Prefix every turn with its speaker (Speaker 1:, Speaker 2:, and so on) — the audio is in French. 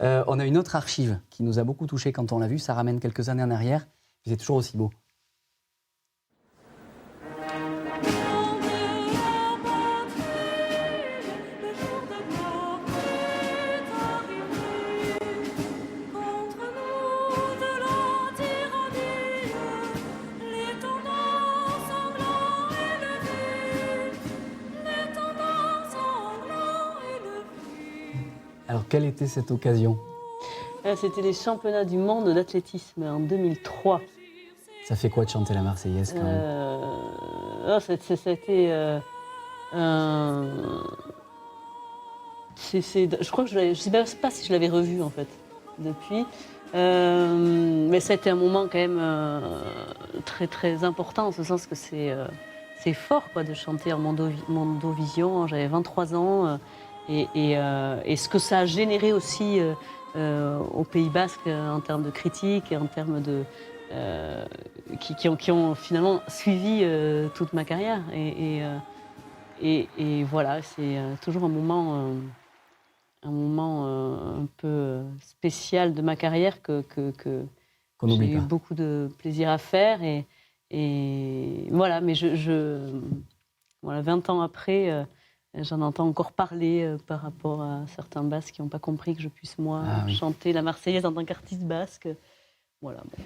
Speaker 1: On a une autre archive qui nous a beaucoup touchés quand on l'a vue. Ça ramène quelques années en arrière. C'est toujours aussi beau. Alors, quelle était cette occasion ?
Speaker 2: C'était les championnats du monde d'athlétisme en 2003.
Speaker 1: Ça fait quoi de chanter la Marseillaise quand même ?
Speaker 2: C'était je crois que je ne sais pas si je l'avais revu en fait depuis. Mais ça a été un moment quand même très très important en ce sens que c'est fort quoi, de chanter en Mondovision. J'avais 23 ans et ce que ça a généré aussi au Pays Basque en termes de critiques et en termes de qui ont finalement suivi toute ma carrière et voilà, c'est toujours un moment un peu spécial de ma carrière que
Speaker 1: Qu'on
Speaker 2: j'ai
Speaker 1: n'oublie
Speaker 2: eu
Speaker 1: pas.
Speaker 2: beaucoup de plaisir à faire et voilà, mais voilà, 20 ans après, j'en entends encore parler par rapport à certains Basques qui n'ont pas compris que je puisse moi
Speaker 1: Ah oui.
Speaker 2: chanter la Marseillaise en tant qu'artiste basque. Voilà. Bon.